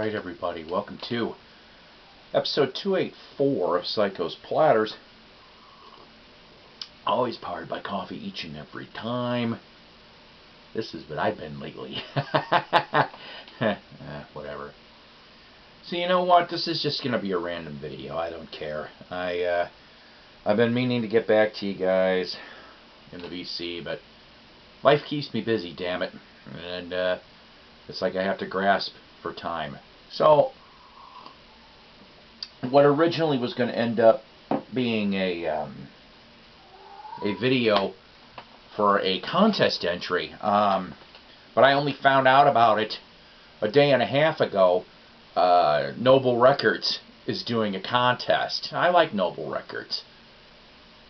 Alright everybody, welcome to episode 284 of Psykos Platters. Always powered by coffee each and every time. This is what I've been lately. Whatever. So you know what, this is just going to be a random video, I don't care. I've been meaning to get back to you guys in the VC, but life keeps me busy, damn it. And it's like I have to grasp for time. So what originally was going to end up being a video for a contest entry, but I only found out about it a day and a half ago. Noble Records is doing a contest. I like Noble Records.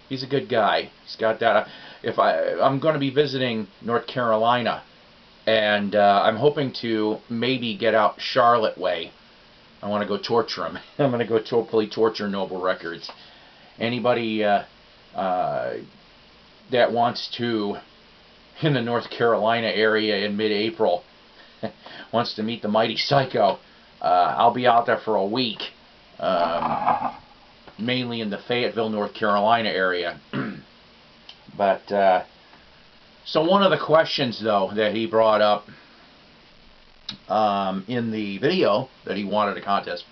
He's a good guy. He's got that. I'm going to be visiting North Carolina, and I'm hoping to maybe get out Charlotte way. I want to go torture him. I'm going to go totally torture Noble Records. Anybody that wants to, in the North Carolina area in mid-April, wants to meet the mighty Psycho, I'll be out there for a week, mainly in the Fayetteville, North Carolina area. But so one of the questions, though, that he brought up in the video that he wanted a contest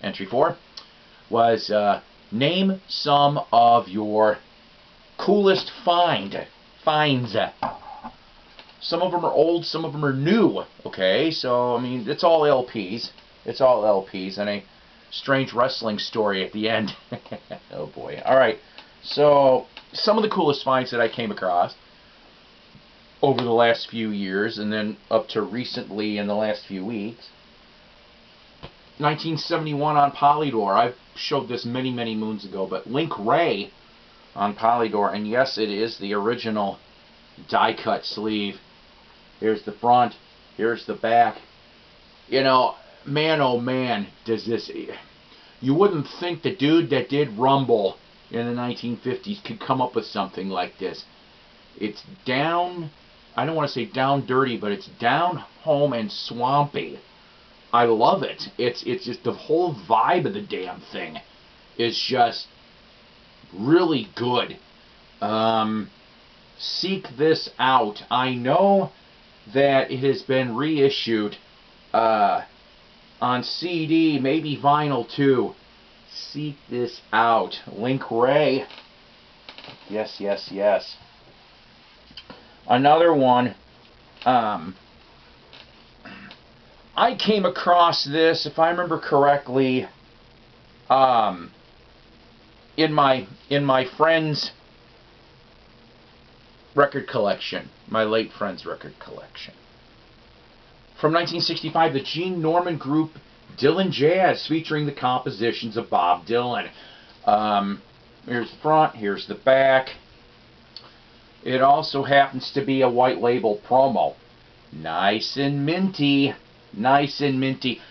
entry for was name some of your coolest finds. Some of them are old, some of them are new. Okay, so I mean, it's all LPs. It's all LPs, and a strange wrestling story at the end. Oh boy. All right. So some of the coolest finds that I came across over the last few years, and then up to recently in the last few weeks. 1971 on Polydor. I've showed this many moons ago, but Link Ray on Polydor, and yes, it is the original die-cut sleeve. Here's the front, here's the back. You know, man oh man, does this... You wouldn't think the dude that did Rumble in the 1950s could come up with something like this. It's down... I don't want to say down dirty, but it's down home and swampy. I love it. It's just the whole vibe of the damn thing is just really good. Seek this out. I know that it has been reissued on CD, maybe vinyl too. Seek this out. Link Ray. Yes, yes, yes. Another one, I came across this, if I remember correctly, in my friend's record collection, my late friend's record collection. From 1965, the Gene Norman group Dylan Jazz, featuring the compositions of Bob Dylan. Here's the front, here's the back. It also happens to be a white label promo. Nice and minty. Nice and minty.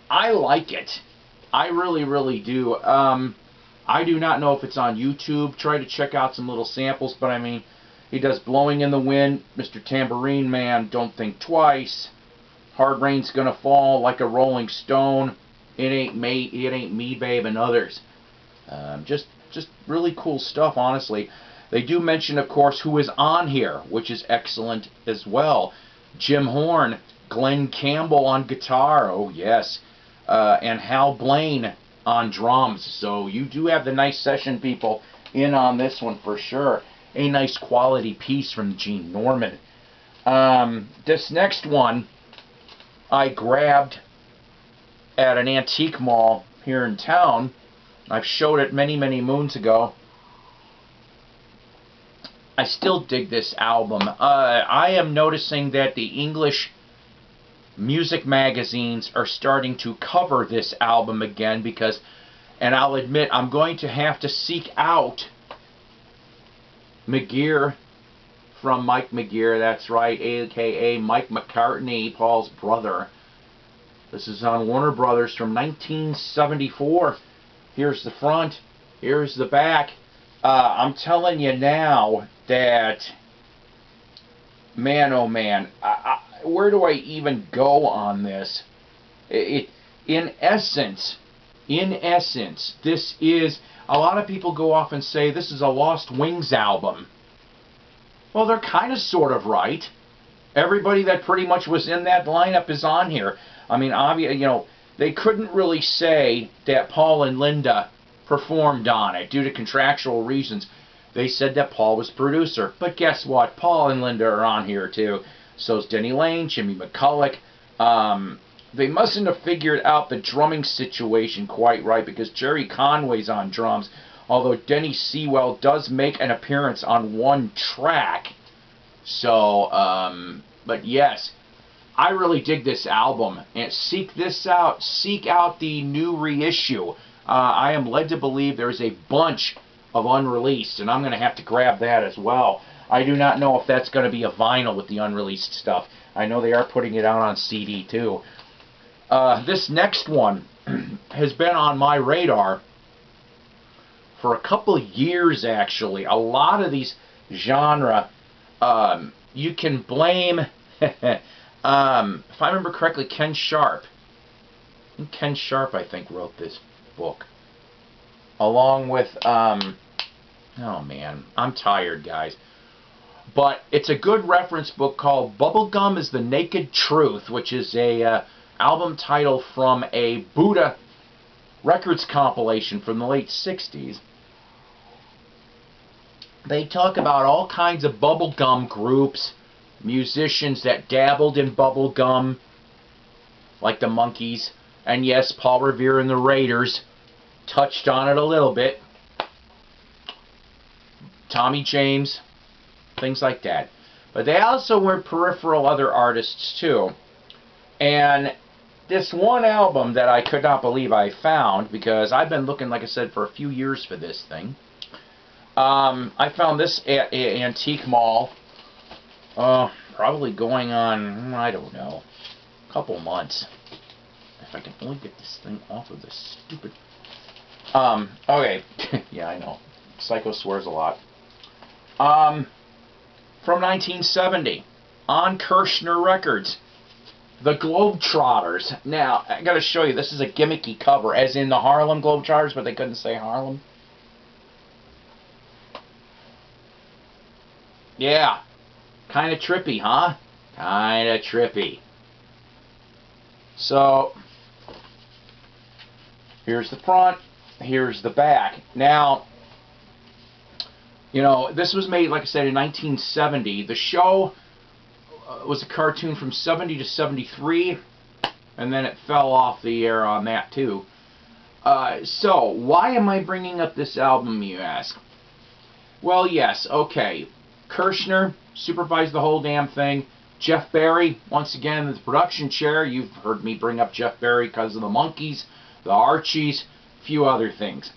I like it. I really do. I do not know if it's on YouTube. Try to check out some little samples, but I mean, he does Blowing in the Wind, Mr. Tambourine Man, Don't Think Twice, Hard Rain's Gonna Fall, Like a Rolling Stone, It Ain't Me, Babe, and others. Just really cool stuff, honestly. They do mention, of course, who is on here, which is excellent as well. Jim Horn, Glenn Campbell on guitar, oh yes, and Hal Blaine on drums. So you do have the nice session people in on this one for sure. A nice quality piece from Gene Norman. This next one I grabbed at an antique mall here in town. I've showed it many moons ago. I still dig this album. I am noticing that the English music magazines are starting to cover this album again because, and I'll admit, I'm going to have to seek out McGear from Mike McGear, that's right, a.k.a. Mike McCartney, Paul's brother. This is on Warner Brothers from 1974. Here's the front, here's the back. I'm telling you now that, man oh man, where do I even go on this? in essence, this is, a lot of people go off and say this is a Lost Wings album. Well, they're kind of sort of right. Everybody that pretty much was in that lineup is on here. I mean, they couldn't really say that Paul and Linda performed on it due to contractual reasons. They said that Paul was producer. But guess what? Paul and Linda are on here too. So's Denny Lane, Jimmy McCulloch. They mustn't have figured out the drumming situation quite right, because Jerry Conway's on drums, although Denny Sewell does make an appearance on one track. So, but yes, I really dig this album, and seek this out. Seek out the new reissue. I am led to believe there's a bunch of unreleased, and I'm going to have to grab that as well. I do not know if that's going to be a vinyl with the unreleased stuff. I know they are putting it out on CD too. This next one has been on my radar for a couple of years, actually. A lot of these genre, you can blame, if I remember correctly, Ken Sharp. Ken Sharp, I think, wrote this book. Along with, oh man, I'm tired, guys. But it's a good reference book called Bubblegum is the Naked Truth, which is a album title from a Buddha Records compilation from the late 60s. They talk about all kinds of bubblegum groups, musicians that dabbled in bubblegum, like the Monkees, and yes, Paul Revere and the Raiders touched on it a little bit. Tommy James, things like that. But they also were peripheral other artists too. And this one album that I could not believe I found, because I've been looking, like I said, for a few years for this thing. I found this at an antique mall, probably going on, I don't know, a couple months. If I can only get this thing off of this stupid... okay, yeah, I know. Psykos swears a lot. From 1970, on Kirshner Records, the Globetrotters. Now, I gotta show you, this is a gimmicky cover, as in the Harlem Globetrotters, but they couldn't say Harlem. Yeah, kind of trippy, huh? Kind of trippy. So, here's the front, here's the back. Now, you know, this was made, like I said, in 1970. The show was a cartoon from 70 to 73, and then it fell off the air on that too. So, why am I bringing up this album, you ask? Well, yes, okay. Kirshner supervised the whole damn thing. Jeff Barry, once again, in the production chair. You've heard me bring up Jeff Barry because of the Monkees, the Archies, a few other things.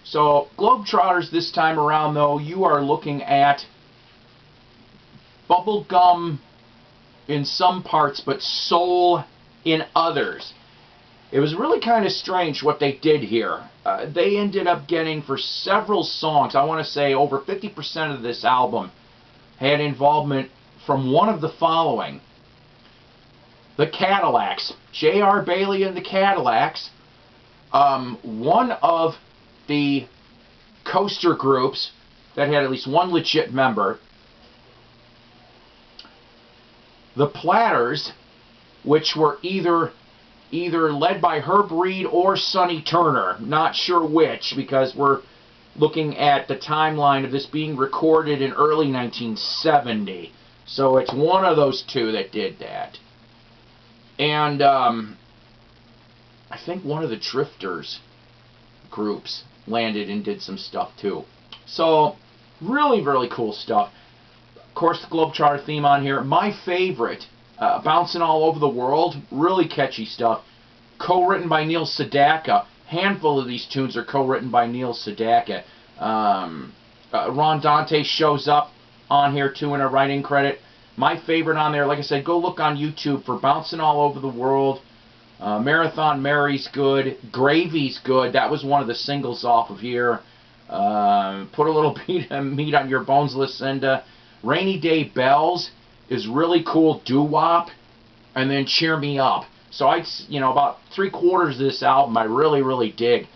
So, Globetrotters this time around, though, you are looking at bubblegum in some parts, but soul in others. It was really kind of strange what they did here. They ended up getting, for several songs, I want to say over 50% of this album had involvement from one of the following. The Cadillacs. J.R. Bailey and the Cadillacs. One of the coaster groups that had at least one legit member. The Platters, which were either led by Herb Reed or Sonny Turner. Not sure which, because we're looking at the timeline of this being recorded in early 1970. So it's one of those two that did that. And I think one of the Drifters groups landed and did some stuff too. So really, really cool stuff. Of course, the Globetrotter theme on here. My favorite, Bouncing All Over the World. Really catchy stuff. Co-written by Neil Sedaka. Handful of these tunes are co-written by Neil Sedaka. Ron Dante shows up on here too in a writing credit. My favorite on there, like I said, go look on YouTube for Bouncing All Over the World. Marathon Mary's good. Gravy's good. That was one of the singles off of here. Put a little meat on your bones, Lucinda. Rainy Day Bells is really cool doo-wop. And then Cheer Me Up. So about 3/4 of this album I really dig.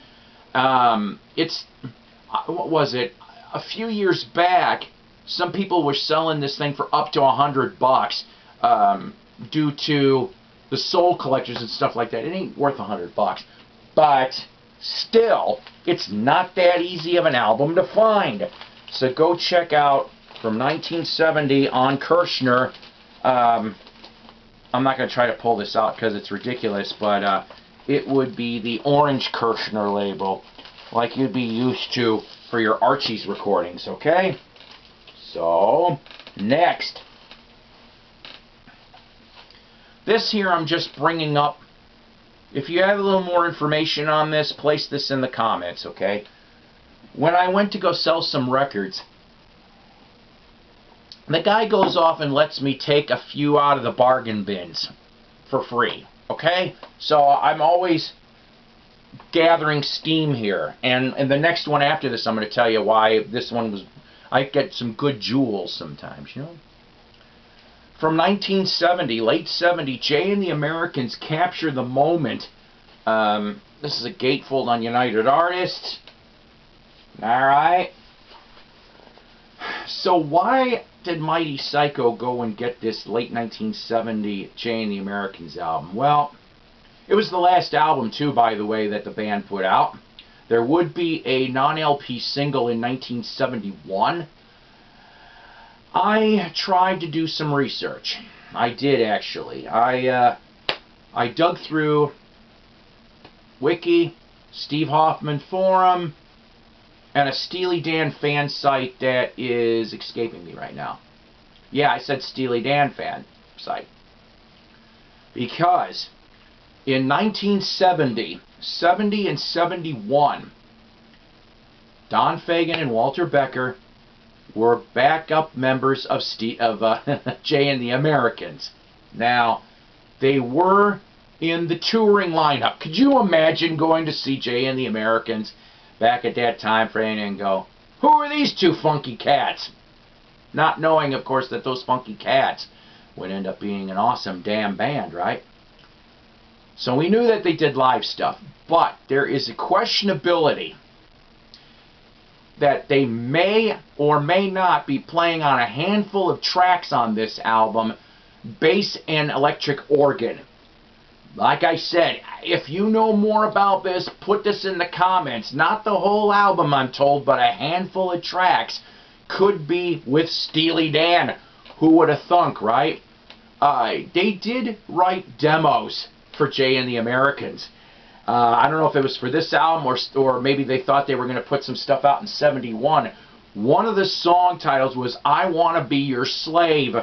It's, what was it? A few years back, some people were selling this thing for up to $100, due to the soul collectors and stuff like that. It ain't worth $100, but still, it's not that easy of an album to find. So go check out from 1970 on Kirshner. I'm not going to try to pull this out because it's ridiculous, but it would be the orange Kirshner label, like you'd be used to for your Archie's recordings, okay? So, next. This here I'm just bringing up. If you have a little more information on this, place this in the comments, okay? When I went to go sell some records, the guy goes off and lets me take a few out of the bargain bins for free, okay? So I'm always gathering steam here. And the next one after this, I'm going to tell you why this one was... I get some good jewels sometimes, you know? From 1970, late 70, Jay and the Americans capture the moment. This is a gatefold on United Artists. Alright. So why did Mighty Psycho go and get this late 1970 Jay and the Americans album? Well, it was the last album, too, by the way, that the band put out. There would be a non-LP single in 1971. I tried to do some research. I did, actually. I dug through Wiki, Steve Hoffman Forum, and a Steely Dan fan site that is escaping me right now. Yeah, I said Steely Dan fan site. Because in 1970, 70 and 71, Don Fagen and Walter Becker were backup members of Jay and the Americans. Now, they were in the touring lineup. Could you imagine going to see Jay and the Americans back at that time frame and go, who are these two funky cats? Not knowing, of course, that those funky cats would end up being an awesome damn band, right? So we knew that they did live stuff, but there is a questionability that they may or may not be playing on a handful of tracks on this album, bass and electric organ. Like I said, if you know more about this, put this in the comments. Not the whole album, I'm told, but a handful of tracks could be with Steely Dan. Who would have thunk, right? They did write demos for Jay and the Americans. I don't know if it was for this album or maybe they thought they were going to put some stuff out in 71. One of the song titles was I Want to Be Your Slave.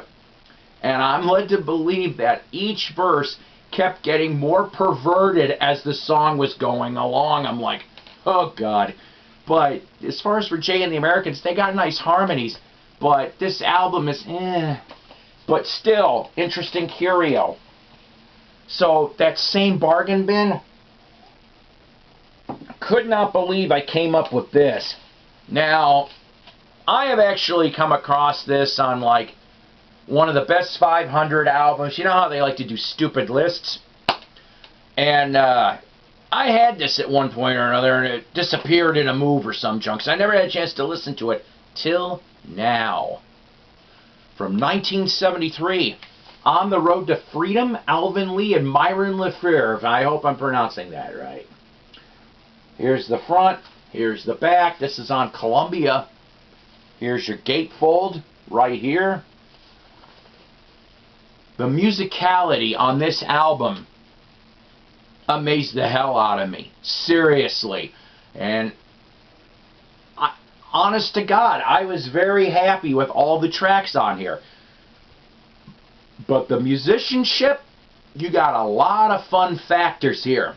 And I'm led to believe that each verse kept getting more perverted as the song was going along. I'm like, oh God. But as far as for Jay and the Americans, they got nice harmonies. But this album is But still, interesting curio. So that same bargain bin, could not believe I came up with this. Now, I have actually come across this on like one of the best 500 albums. You know how they like to do stupid lists? And I had this at one point or another, and it disappeared in a move or some junk, so I never had a chance to listen to it till now. From 1973, On the Road to Freedom, Alvin Lee and Myron Lefevre. I hope I'm pronouncing that right. Here's the front. Here's the back. This is on Columbia. Here's your gatefold right here. The musicality on this album amazed the hell out of me. Seriously. And honest to God, I was very happy with all the tracks on here. But the musicianship, you got a lot of fun factors here.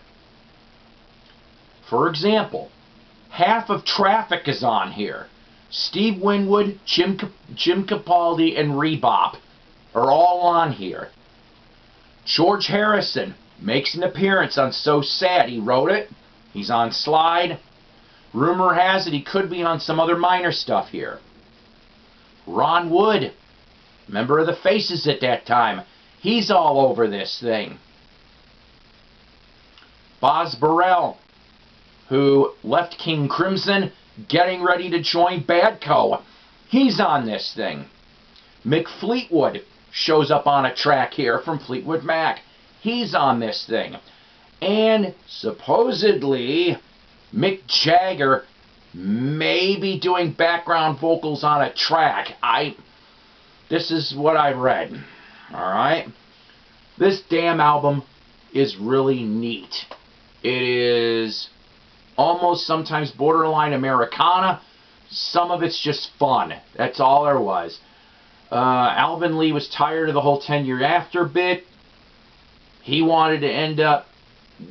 For example, half of Traffic is on here. Steve Winwood, Jim Capaldi, and Rebop are all on here. George Harrison makes an appearance on So Sad. He wrote it. He's on Slide. Rumor has it he could be on some other minor stuff here. Ron Wood, member of the Faces at that time, he's all over this thing. Boz Burrell, who left King Crimson, getting ready to join Badco. He's on this thing. Mick Fleetwood shows up on a track here from Fleetwood Mac. He's on this thing. And supposedly, Mick Jagger may be doing background vocals on a track. This is what I read. Alright? This damn album is really neat. It is almost sometimes borderline Americana. Some of it's just fun. That's all there was. Alvin Lee was tired of the whole 10 Year After bit. He wanted to end up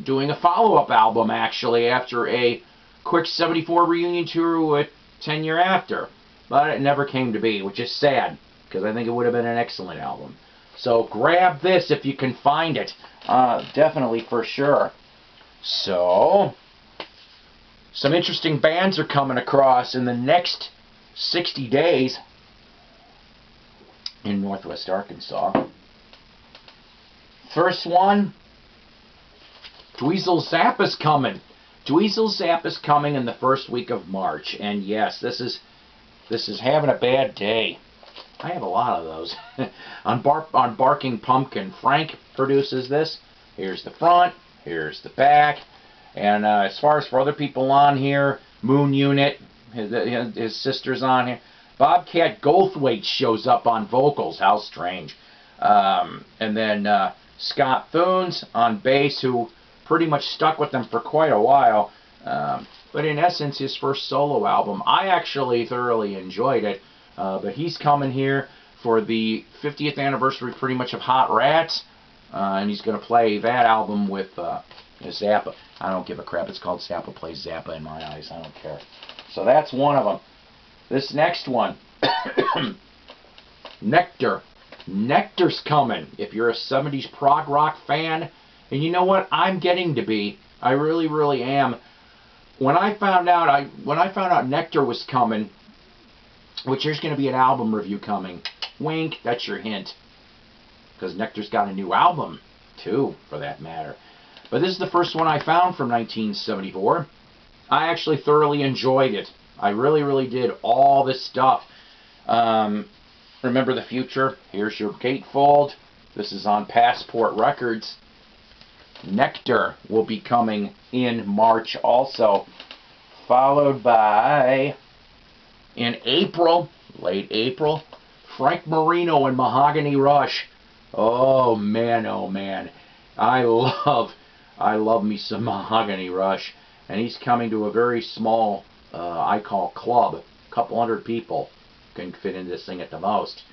doing a follow-up album, actually, after a quick 74 reunion tour with 10 Year After. But it never came to be, which is sad, because I think it would have been an excellent album. So grab this if you can find it. Definitely, for sure. So, some interesting bands are coming across in the next 60 days in Northwest Arkansas. First one, Dweezil Zappa's coming. Dweezil Zappa's coming in the first week of March. And yes, this is having a bad day. I have a lot of those. on Barking Pumpkin, Frank produces this. Here's the front, here's the back. And as far as for other people on here, Moon Unit, his sister's on here. Bobcat Goldthwait shows up on vocals. How strange. And then Scott Thunes on bass, who pretty much stuck with them for quite a while. But in essence, his first solo album. I actually thoroughly enjoyed it. But he's coming here for the 50th anniversary pretty much of Hot Rats. And he's going to play that album with Zappa. I don't give a crap. It's called Zappa Plays Zappa in my eyes. I don't care. So that's one of them. This next one, Nectar. Nectar's coming. If you're a 70s prog rock fan, and you know what? I'm getting to be. I really, really am. When I found out Nectar was coming, which there's going to be an album review coming. Wink, that's your hint. Because Nectar's got a new album, too, for that matter. But this is the first one I found from 1974. I actually thoroughly enjoyed it. I really, really did all this stuff. Remember the Future? Here's Your Gatefold. This is on Passport Records. Nectar will be coming in March also. Followed by, in April, late April, Frank Marino and Mahogany Rush. Oh man, I love me some Mahogany Rush, and he's coming to a very small, I call club. A couple hundred people can fit in this thing at the most.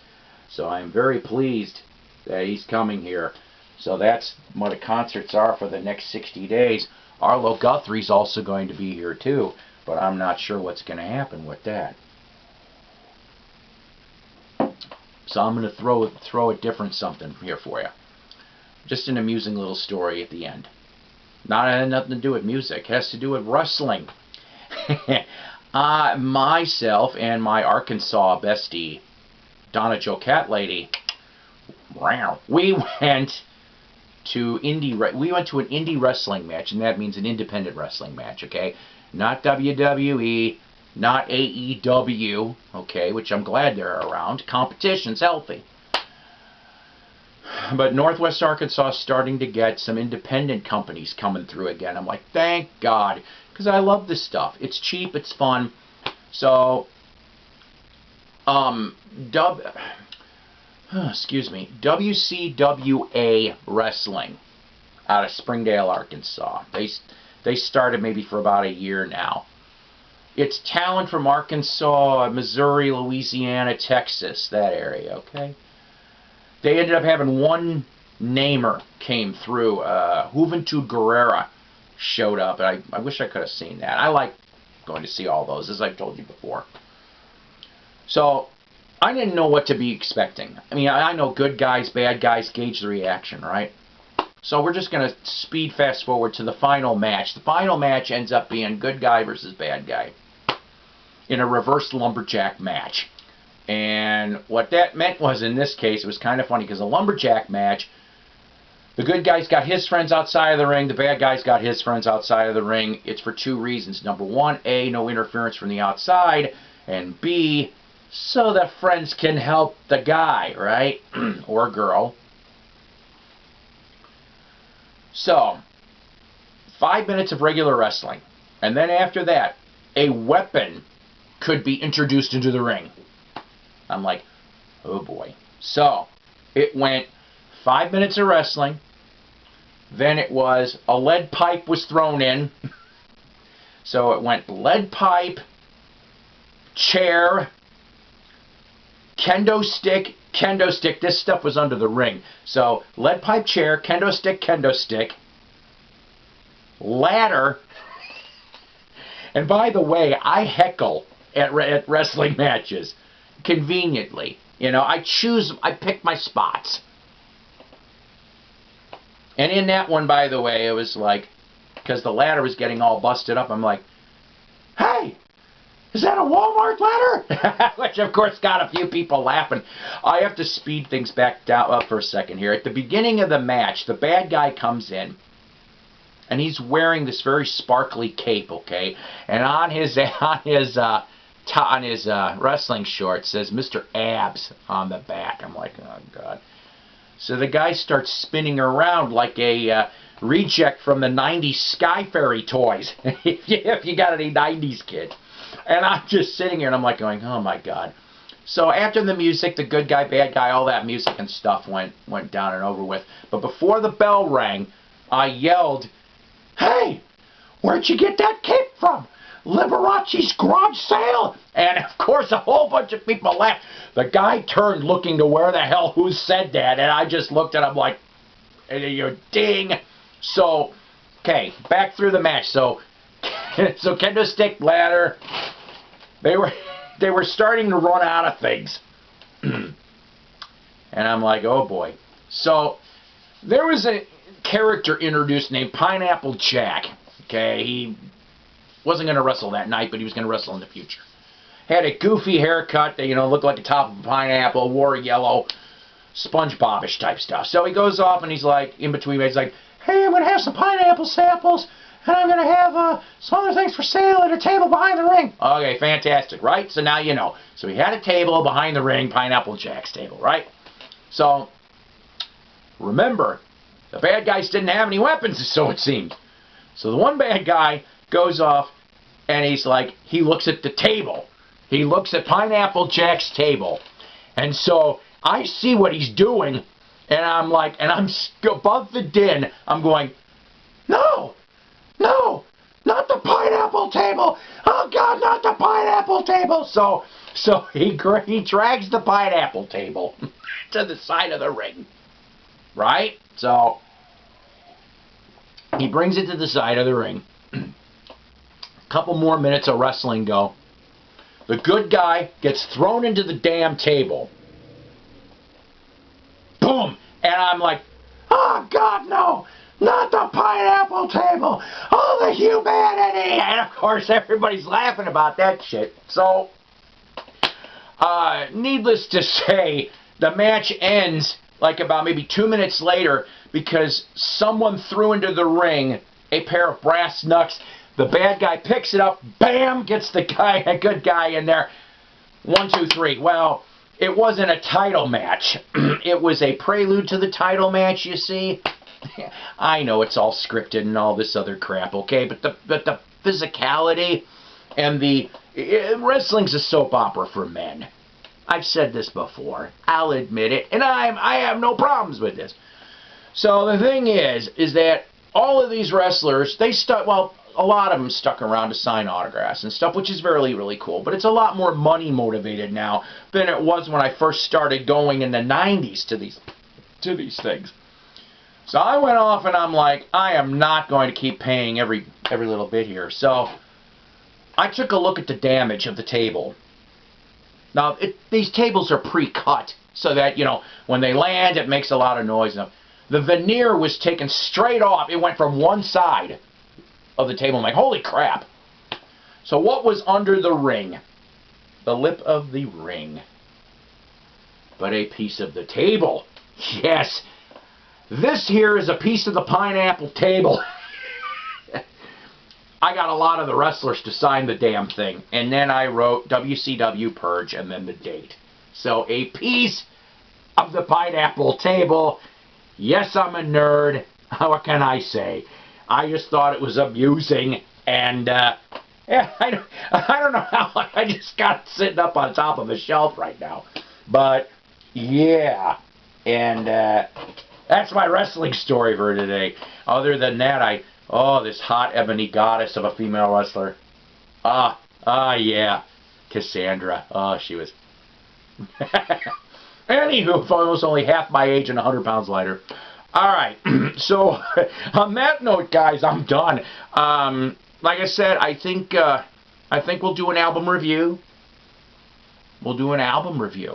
So I'm very pleased that he's coming here. So that's what the concerts are for the next 60 days. Arlo Guthrie's also going to be here too, but I'm not sure what's going to happen with that. So I'm going to throw a different something here for you. Just an amusing little story at the end. Nothing to do with music. It has to do with wrestling. Myself and my Arkansas bestie, Donna Jo Cat Lady, we went to an indie wrestling match, and that means an independent wrestling match, okay? Not WWE, not AEW, okay, which I'm glad they're around. Competition's healthy. But Northwest Arkansas is starting to get some independent companies coming through again. I'm like, thank God, because I love this stuff. It's cheap, it's fun. So, WCWA Wrestling out of Springdale, Arkansas. They started maybe for about a year now. It's talent from Arkansas, Missouri, Louisiana, Texas, that area, okay? They ended up having one namer came through. Juventud Guerrera showed up, and I wish I could have seen that. I like going to see all those, as I've told you before. So, I didn't know what to be expecting. I mean, I know good guys, bad guys, gauge the reaction, right? So we're just going to speed fast forward to the final match. The final match ends up being good guy versus bad guy in a reverse lumberjack match. And what that meant was, in this case, it was kind of funny, because a lumberjack match, The good guy's got his friends outside of the ring. The bad guy's got his friends outside of the ring. It's for two reasons. Number one, A, no interference from the outside. And B, so the friends can help the guy, right? Or girl. So, 5 minutes of regular wrestling. And then after that, a weapon could be introduced into the ring. I'm like, oh boy. So, it went 5 minutes of wrestling. Then it was a lead pipe was thrown in. So it went lead pipe, chair, kendo stick. This stuff was under the ring. So lead pipe, chair, kendo stick, ladder. And by the way, I heckle at wrestling matches conveniently. You know, I pick my spots. And in that one, by the way, it was like, because the ladder was getting all busted up, I'm like, hey, is that a Walmart ladder? Which, of course, got a few people laughing. I have to speed things back down up for a second here. At the beginning of the match, the bad guy comes in, and he's wearing this very sparkly cape, okay? And on his wrestling shorts says Mr. Abs on the back. I'm like, oh, God. So the guy starts spinning around like a reject from the 90s Sky Fairy toys, if you got any 90s kids. And I'm just sitting here and I'm like going, oh my God. So after the music, the good guy, bad guy, all that music and stuff went down and over with. But before the bell rang, I yelled, hey, where'd you get that cape from? Liberace's garage sale? And of course a whole bunch of people laughed. The guy turned looking to where the hell who said that, and I just looked at him like, ding. So, okay, back through the match. So kendo stick, ladder, they were starting to run out of things. And I'm like, oh boy. So there was a character introduced named Pineapple Jack. Okay, he wasn't going to wrestle that night, but he was going to wrestle in the future. Had a goofy haircut that, looked like the top of a pineapple, wore yellow, SpongeBob-ish type stuff. So he goes off and he's like, in between, he's like, hey, I'm going to have some pineapple samples, and I'm going to have some other things for sale at a table behind the ring. Okay, fantastic, right? So now you know. So he had a table behind the ring, Pineapple Jack's table, right? So, remember, the bad guys didn't have any weapons, so it seemed. So the one bad guy goes off, and he's like, he looks at the table. He looks at Pineapple Jack's table. And so I see what he's doing, and I'm like, and I'm above the din, I'm going, no, not the pineapple table. Oh, God, not the pineapple table. So he drags the pineapple table to the side of the ring, right? So he brings it to the side of the ring. Couple more minutes of wrestling go. The good guy gets thrown into the damn table. Boom! And I'm like, oh God, no! Not the pineapple table! Oh, the humanity! And of course everybody's laughing about that shit. So, needless to say, the match ends like about maybe 2 minutes later because someone threw into the ring a pair of brass knucks. The bad guy picks it up, bam, gets the good guy in there. 1, 2, 3. Well, it wasn't a title match. It was a prelude to the title match, you see. I know it's all scripted and all this other crap, okay? But the physicality and wrestling's a soap opera for men. I've said this before. I'll admit it. And I have no problems with this. So the thing is that all of these wrestlers, a lot of them stuck around to sign autographs and stuff, which is really, really cool. But it's a lot more money motivated now than it was when I first started going in the 90s to these things. So I went off and I'm like, I am not going to keep paying every little bit here. So I took a look at the damage of the table. Now, these tables are pre-cut so that, when they land, it makes a lot of noise. The veneer was taken straight off. It went from one side of the table. I'm like, holy crap. So what was under the ring? The lip of the ring. But a piece of the table. Yes. This here is a piece of the pineapple table. I got a lot of the wrestlers to sign the damn thing. And then I wrote WCW Purge and then the date. So a piece of the pineapple table. Yes, I'm a nerd. What can I say? I just thought it was amusing. And yeah, I don't know how I just got it sitting up on top of a shelf right now. But yeah. And that's my wrestling story for today. Other than that, this hot ebony goddess of a female wrestler. Yeah. Cassandra. Oh, she was... Anywho, I was only half my age and 100 pounds lighter. Alright, so on that note, guys, I'm done. Like I said, I think we'll do an album review. We'll do an album review.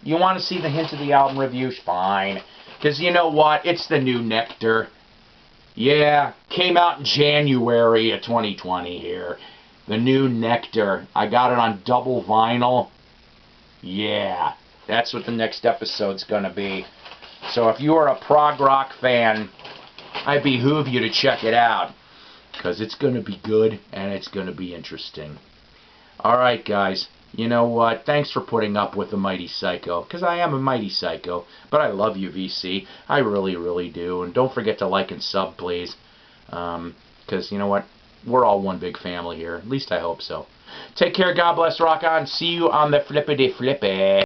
You want to see the hint of the album review? Fine. Because you know what? It's the new Nectar. Yeah, came out in January of 2020 here. The new Nectar. I got it on double vinyl. Yeah, that's what the next episode's gonna be. So if you are a prog rock fan, I behoove you to check it out. Because it's gonna be good and it's gonna be interesting. Alright, guys. You know what? Thanks for putting up with the mighty psycho. Because I am a mighty psycho. But I love you, VC. I really, really do. And don't forget to like and sub, please. Because, you know what? We're all one big family here. At least I hope so. Take care. God bless. Rock on. See you on the flippity flippy.